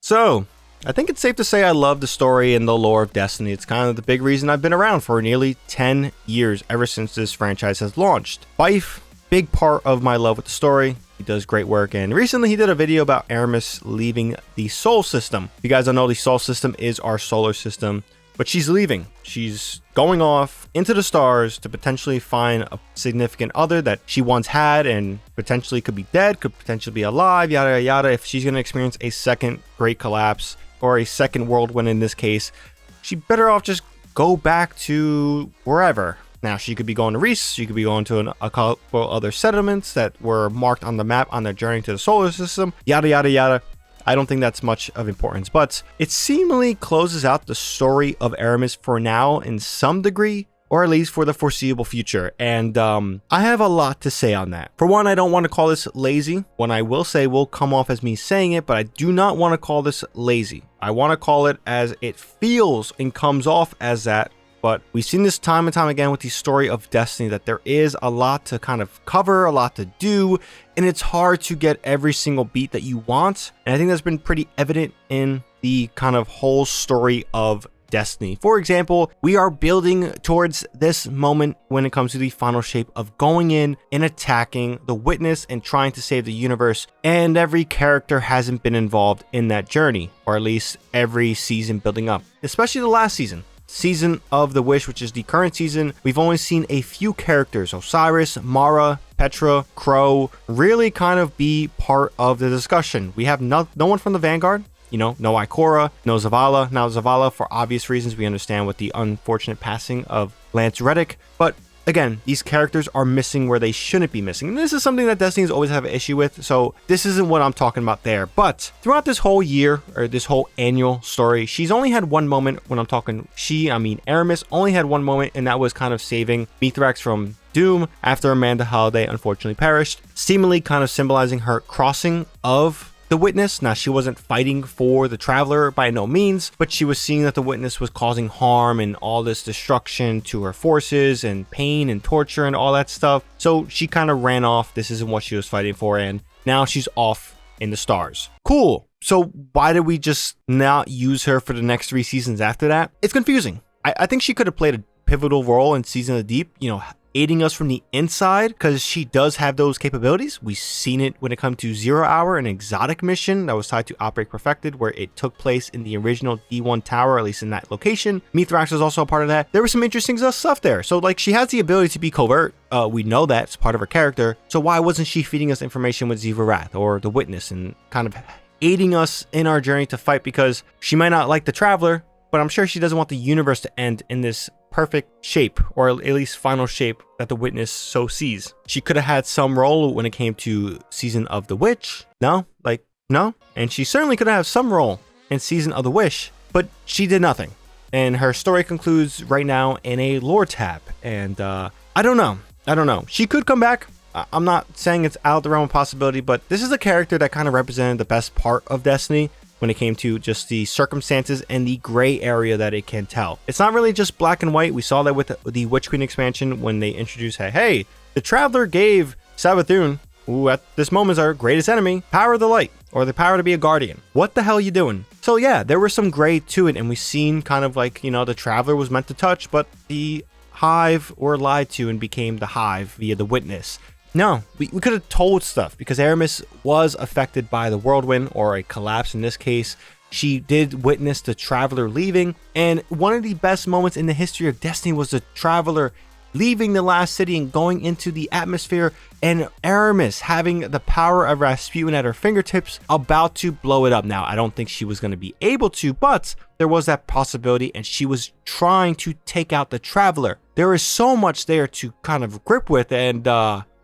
So, I think it's safe to say I love the story and the lore of Destiny. It's kind of the big reason I've been around for nearly 10 years, ever since this franchise has launched. Fife, big part of my love with the story. He does great work, and recently he did a video about Eramis leaving the Sol system. If you guys don't know, the Sol system is our solar system, but she's leaving. She's going off into the stars to potentially find a significant other that she once had and potentially could be dead, could potentially be alive, yada yada. If she's going to experience a second great collapse or a second whirlwind in this case, she better off just go back to wherever. Now, she could be going to Reese, she could be going to a couple other settlements that were marked on the map on their journey to the solar system, yada yada yada. I don't think that's much of importance, but it seemingly closes out the story of Eramis for now in some degree, or at least for the foreseeable future. And I have a lot to say on that. For one, I don't want to call this lazy. What I will say will come off as me saying it, but I do not want to call this lazy. I want to call it as it feels and comes off as that. But we've seen this time and time again with the story of Destiny, that there is a lot to kind of cover, a lot to do, and it's hard to get every single beat that you want. And I think that's been pretty evident in the kind of whole story of Destiny. For example, we are building towards this moment when it comes to the final shape of going in and attacking the Witness and trying to save the universe, and every character hasn't been involved in that journey, or at least every season building up, especially the last season of the Wish, which is the current season. We've only seen a few characters, Osiris, Mara, Petra, Crow, really kind of be part of the discussion. We have no one from the Vanguard, no Ikora, no Zavala. Now Zavala, for obvious reasons, we understand with the unfortunate passing of Lance Reddick, but again, these characters are missing where they shouldn't be missing. And this is something that Destiny's always have an issue with, so this isn't what I'm talking about there. But throughout this whole year, or this whole annual story, she's only had one moment. When I'm talking Eramis only had one moment, and that was kind of saving Mithrax from doom after Amanda Holiday unfortunately perished, seemingly kind of symbolizing her crossing of the Witness. Now, she wasn't fighting for the Traveler by no means, but she was seeing that the Witness was causing harm and all this destruction to her forces and pain and torture and all that stuff. So she kind of ran off. This isn't what she was fighting for, and now she's off in the stars. Cool. So why did we just not use her for the next 3 seasons after that? It's confusing. I think she could have played a pivotal role in Season of the Deep, aiding us from the inside, because she does have those capabilities. We've seen it when it comes to 0 Hour, an exotic mission that was tied to Outbreak Perfected, where it took place in the original D1 tower, at least in that location. Mithrax was also a part of that. There was some interesting stuff there. So she has the ability to be covert. We know that it's part of her character. So why wasn't she feeding us information with Ziva Wrath or the Witness and kind of aiding us in our journey to fight? Because she might not like the Traveler, but I'm sure she doesn't want the universe to end in this perfect shape, or at least final shape that the Witness so sees. She could have had some role when it came to Season of the Witch. No. And she certainly could have some role in Season of the Wish, but she did nothing. And her story concludes right now in a lore tab. And I don't know. She could come back. I'm not saying it's out of the realm of possibility, but this is a character that kind of represented the best part of Destiny when it came to just the circumstances and the gray area that it can tell. It's not really just black and white. We saw that with the Witch Queen expansion when they introduced, hey, the Traveler gave Savathun, who at this moment is our greatest enemy, power of the light, or the power to be a guardian. What the hell are you doing? So yeah, there was some gray to it, and we've seen kind of the Traveler was meant to touch, but the Hive were lied to and became the Hive via the Witness. No, we could have told stuff, because Eramis was affected by the whirlwind, or a collapse in this case. She did witness the Traveler leaving, and one of the best moments in the history of Destiny was the Traveler leaving the last city and going into the atmosphere, and Eramis having the power of Rasputin at her fingertips, about to blow it up. Now, I don't think she was going to be able to, but there was that possibility, and she was trying to take out the Traveler. There is so much there to kind of grip with, and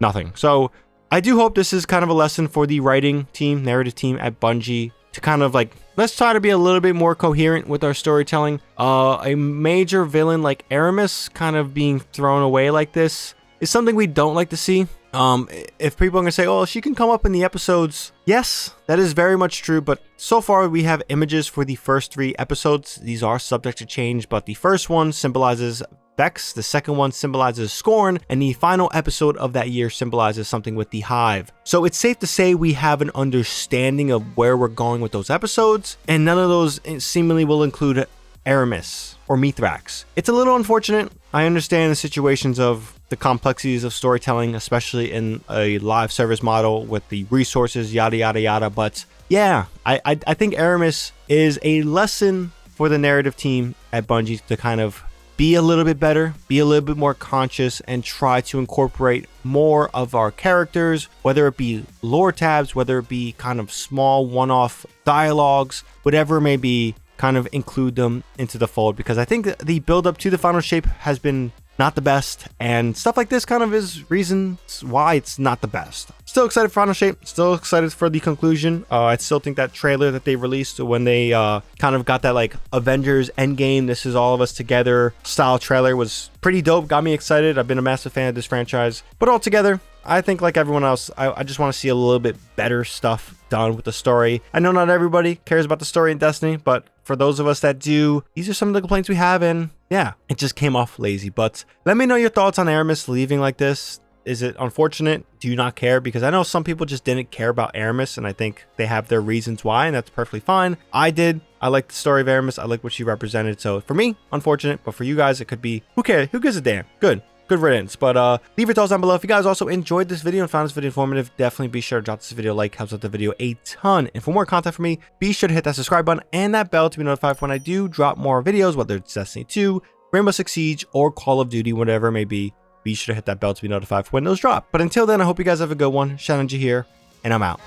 nothing. So I do hope this is kind of a lesson for the writing team, narrative team at Bungie, to kind of let's try to be a little bit more coherent with our storytelling. A major villain like Eramis kind of being thrown away like this is something we don't like to see. If people are going to say, oh, she can come up in the episodes. Yes, that is very much true. But so far we have images for the first 3 episodes. These are subject to change, but the first one symbolizes Vex, the second one symbolizes Scorn, and the final episode of that year symbolizes something with the Hive. So it's safe to say we have an understanding of where we're going with those episodes, and none of those seemingly will include Eramis or Mithrax. It's a little unfortunate. I understand the situations of the complexities of storytelling, especially in a live service model with the resources, yada yada yada, but yeah, I think Eramis is a lesson for the narrative team at Bungie to kind of be a little bit better, be a little bit more conscious, and try to incorporate more of our characters, whether it be lore tabs, whether it be kind of small one-off dialogues, whatever it may be, kind of include them into the fold, because I think the build up to the final shape has been not the best, and stuff like this kind of is reasons why it's not the best. Still excited for final shape, still excited for the conclusion. I still think that trailer that they released when they kind of got that like Avengers Endgame, this is all of us together style trailer was pretty dope, got me excited. I've been a massive fan of this franchise, but altogether I think like everyone else, I just want to see a little bit better stuff done with the story. I know not everybody cares about the story in Destiny, but for those of us that do, these are some of the complaints we have, and yeah, it just came off lazy. But let me know your thoughts on Eramis leaving like this. Is it unfortunate? Do you not care? Because I know some people just didn't care about Eramis, and I think they have their reasons why, and that's perfectly fine. I did. I like the story of Eramis. I like what she represented. So for me, unfortunate, but for you guys, it could be, who cares? Who gives a damn? Good riddance. But leave your thoughts down below. If you guys also enjoyed this video and found this video informative, definitely be sure to drop this video a like, helps out the video a ton. And for more content from me, be sure to hit that subscribe button and that bell to be notified when I do drop more videos, whether it's Destiny 2, Rainbow Six Siege, or Call of Duty, whatever it may be. Be sure to hit that bell to be notified for when those drop. But until then, I hope you guys have a good one. ShadowNinja here, and I'm out.